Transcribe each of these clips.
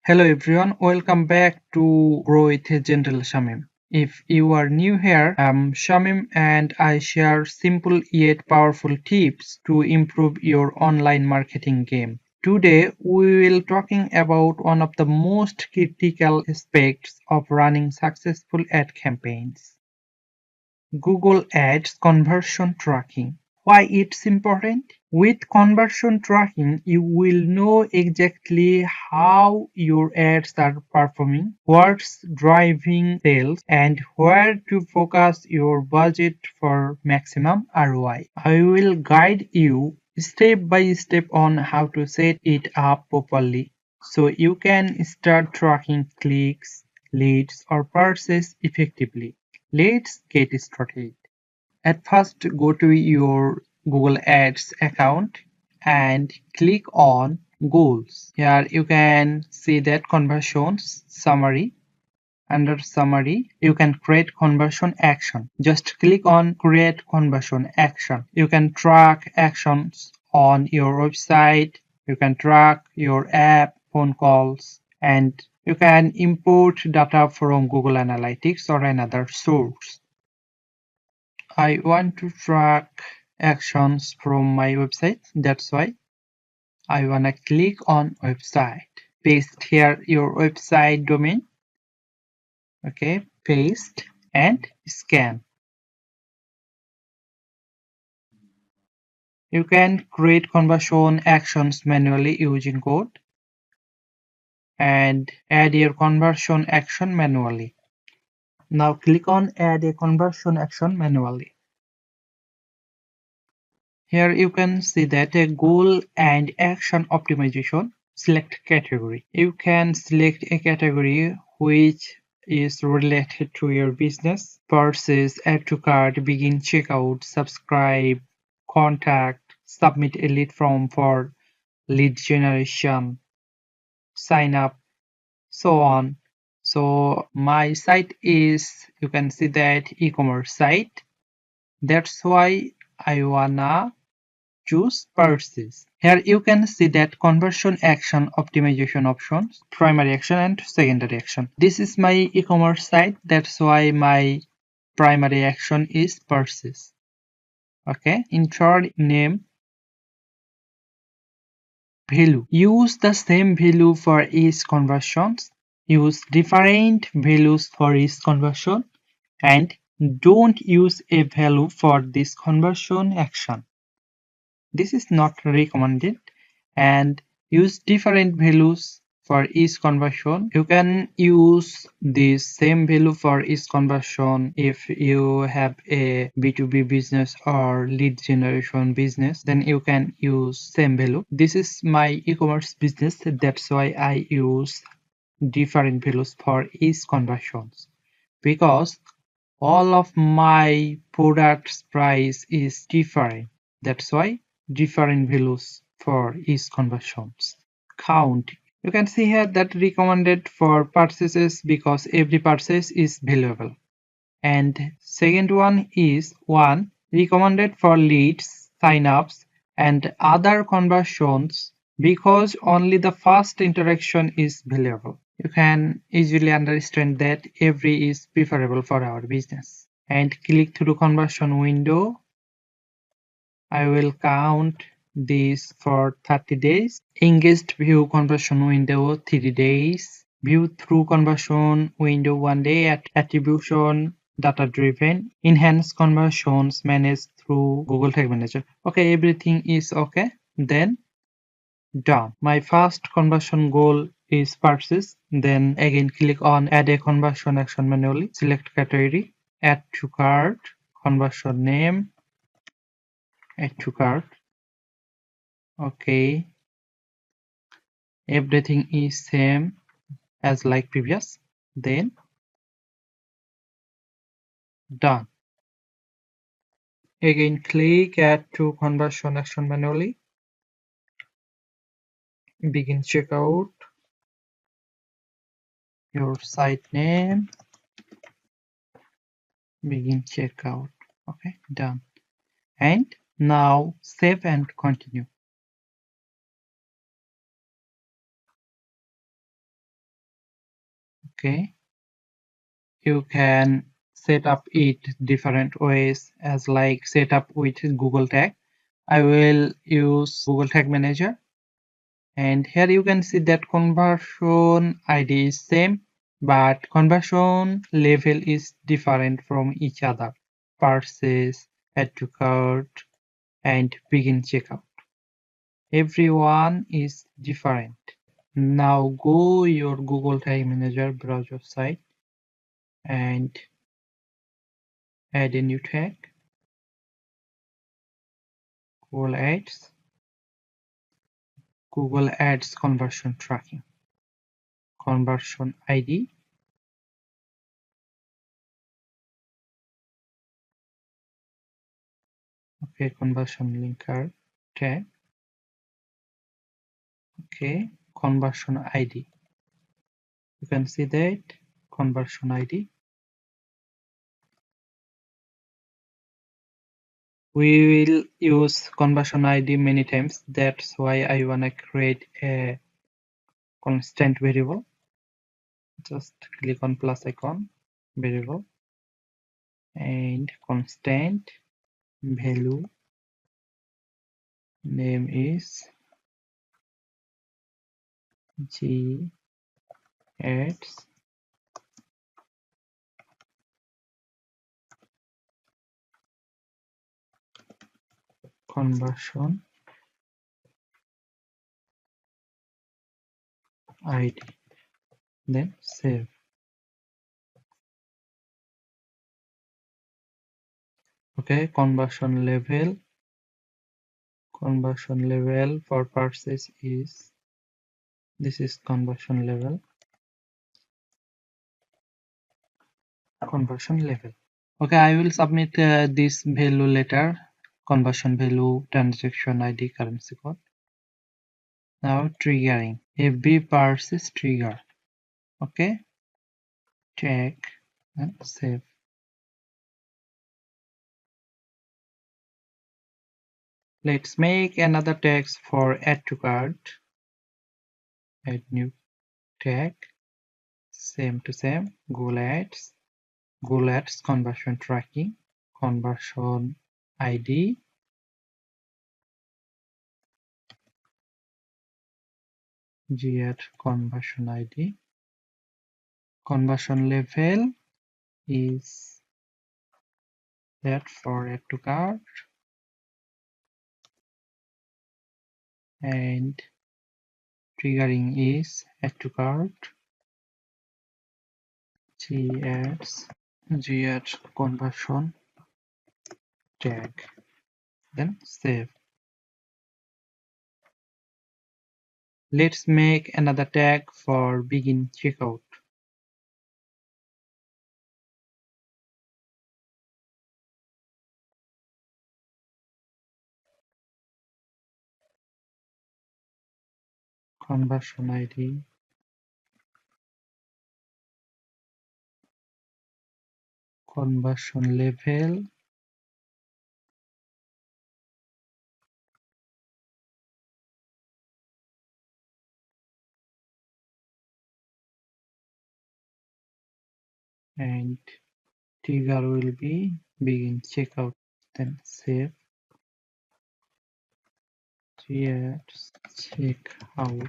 Hello everyone, welcome back to Grow with a Gentle Shamim. If you are new here, I'm Shamim and I share simple yet powerful tips to improve your online marketing game. Today we will talking about one of the most critical aspects of running successful ad campaigns. Google Ads conversion tracking. Why it's important? With conversion tracking, you will know exactly how your ads are performing, what's driving sales, and where to focus your budget for maximum ROI. I will guide you step by step on how to set it up properly so you can start tracking clicks, leads, or purchases effectively. Let's get started. At first, go to your Google Ads account and click on Goals. Here you can see that conversions summary. Under summary, you can create conversion action. Just click on create conversion action. You can track actions on your website. You can track your app, phone calls, and you can import data from Google Analytics or another source. I want to track actions from my website. That's why I wanna click on website. Paste here your website domain. Okay, paste and scan. You can create conversion actions manually using code and add your conversion action manually. Now click on add a conversion action manually. Here you can see that a goal and action optimization. Select category. You can select a category which is related to your business. Purchase, add to cart, begin checkout, subscribe, contact, submit a lead form for lead generation, sign up, so on. So my site is, you can see that e-commerce site. That's why I wanna choose purchase. Here you can see that conversion action optimization options, primary action and secondary action. This is my e-commerce site, that's why my primary action is purchase. Okay, enter name, value. Use the same value for each conversion. Use different values for each conversion and don't use a value for this conversion action. This is not recommended, and use different values for each conversion. You can use the same value for each conversion if you have a B2B business or lead generation business, then you can use same value. This is my e-commerce business, that's why I use different values for each conversions, because all of my products price is different. That's why different values for each conversions. Count. You can see here that recommended for purchases because every purchase is valuable. And second one is one recommended for leads, sign-ups, and other conversions because only the first interaction is valuable. You can easily understand that every is preferable for our business. And click through conversion window. I will count this for 30 days. Engaged view conversion window 3 days. View through conversion window 1 day. Attribution data driven. Enhance conversions managed through Google Tag Manager. Okay, everything is okay. Then done. My first conversion goal is purchase. Then again click on add a conversion action manually. Select category, add to cart, conversion name, add to cart. Okay, everything is same as like previous. Then done. Again click add to conversion action manually. Begin checkout. Your site name. Begin checkout. Okay, done. And now save and continue. Okay, you can set up it different ways as like set up with Google Tag. I will use Google Tag Manager, and here you can see that conversion ID is same, but conversion level is different from each other. Purchase, add to cart, and begin checkout. Everyone is different. Now go your Google Tag Manager browser site and add a new tag, Google Ads, Google Ads conversion tracking, conversion ID, okay, conversion linker tag, okay, conversion ID. You can see that conversion ID. We will use conversion ID many times. That's why I wanna create a constant variable. Just click on plus icon, variable, and constant value name is g ads conversion ID, then save. Okay, conversion level for purchase is, this is conversion level. Okay, I will submit this value later. Conversion value, transaction ID, currency code. Now triggering, FB purchase trigger. Okay, check and save. Let's make another text for add to cart. Add new tag, same to same, Google Ads conversion tracking, conversion ID, G conversion ID, conversion level is that for add to cart, and triggering is add to cart, G ads conversion tag, then save. Let's make another tag for begin checkout. Conversion ID, conversion level, and trigger will be begin checkout, then save. Checkout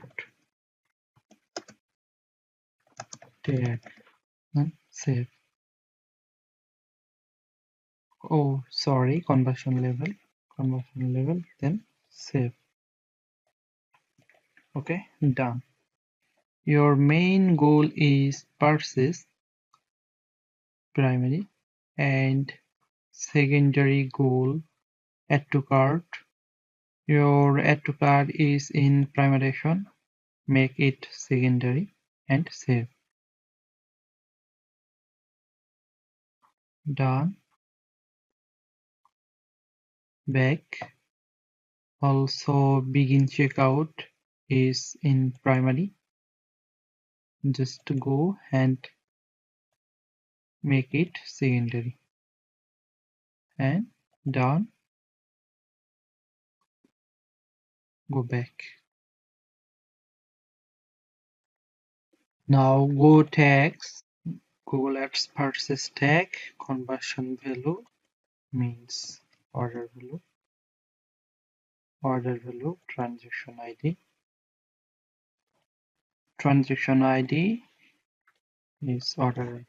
tag, then save. Oh, sorry, conversion level, then save. Okay, done. Your main goal is purchase, primary, and secondary goal add to cart. Your add to cart is in primary action, make it secondary and save. Done. Back. Also begin checkout is in primary. Just go and make it secondary. And done. Go back. Now go tags Google Ads purchase tag conversion value means order value transaction ID is order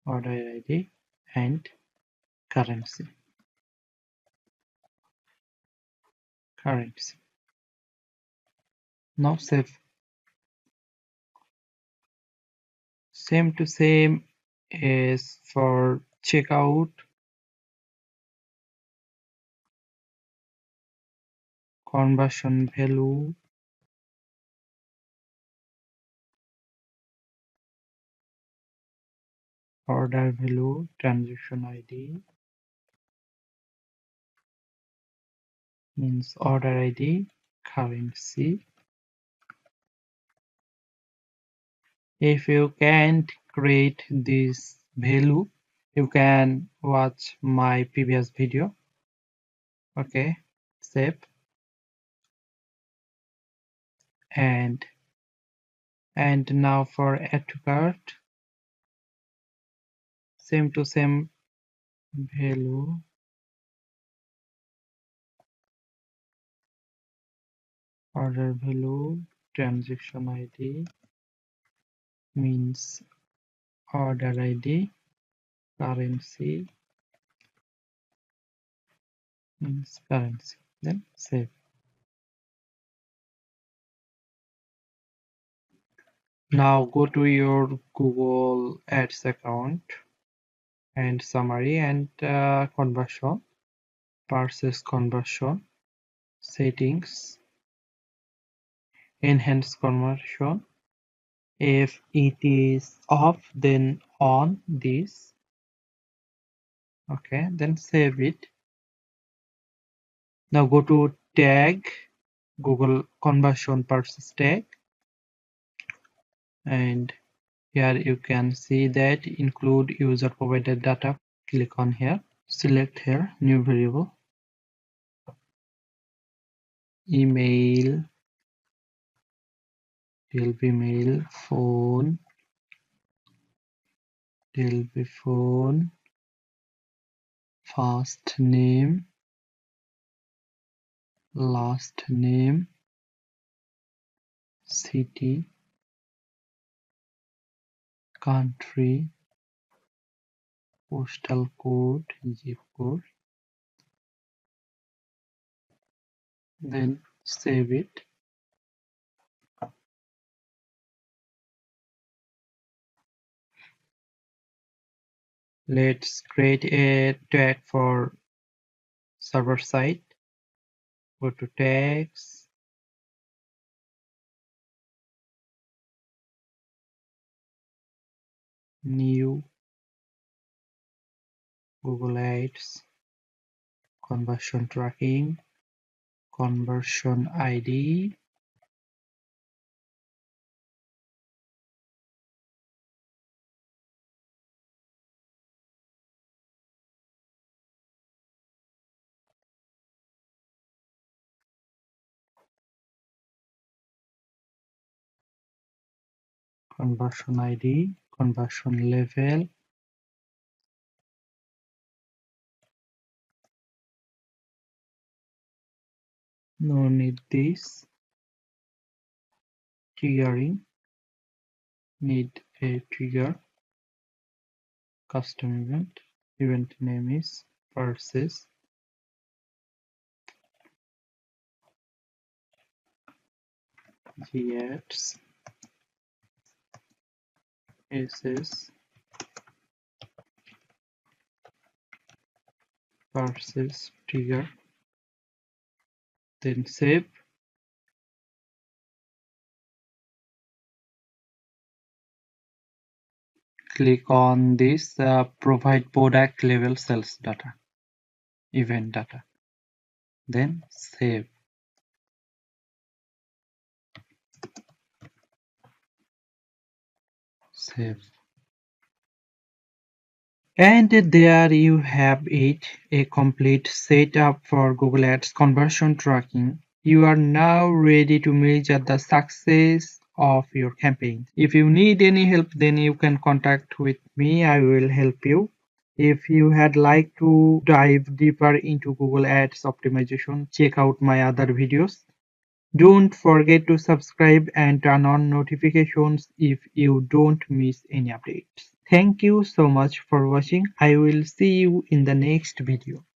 ID and currency. Now save. Same to same is for checkout conversion value order value transaction ID means order ID currency. If you can't create this value, you can watch my previous video. Okay, save and now for add to cart, same to same value order value transaction ID means order ID currency means currency. Then save. Now go to your Google Ads account and summary and conversion, purchase conversion, settings, enhance conversion. If it is off, then on this. Okay, then save it. Now go to tag Google conversion purchase tag, and here you can see that include user provided data. Click on here, select here new variable, email, will be mail, phone, will be phone, first name, last name, city, country, postal code, zip code, then save it. Let's create a tag for server side. Go to tags, new, Google Ads, conversion tracking, conversion ID, conversion level, no need this, triggering, need a trigger, custom event name is purchase, gx, ss, purchase trigger, then save. Click on this provide product level sales data, event data, then save. And there you have it, a complete setup for Google Ads conversion tracking. You are now ready to measure the success of your campaigns. If you need any help, then you can contact with me. I will help you. If you had like to dive deeper into Google Ads optimization, check out my other videos. Don't forget to subscribe and turn on notifications if you don't miss any updates. Thank you so much for watching. I will see you in the next video.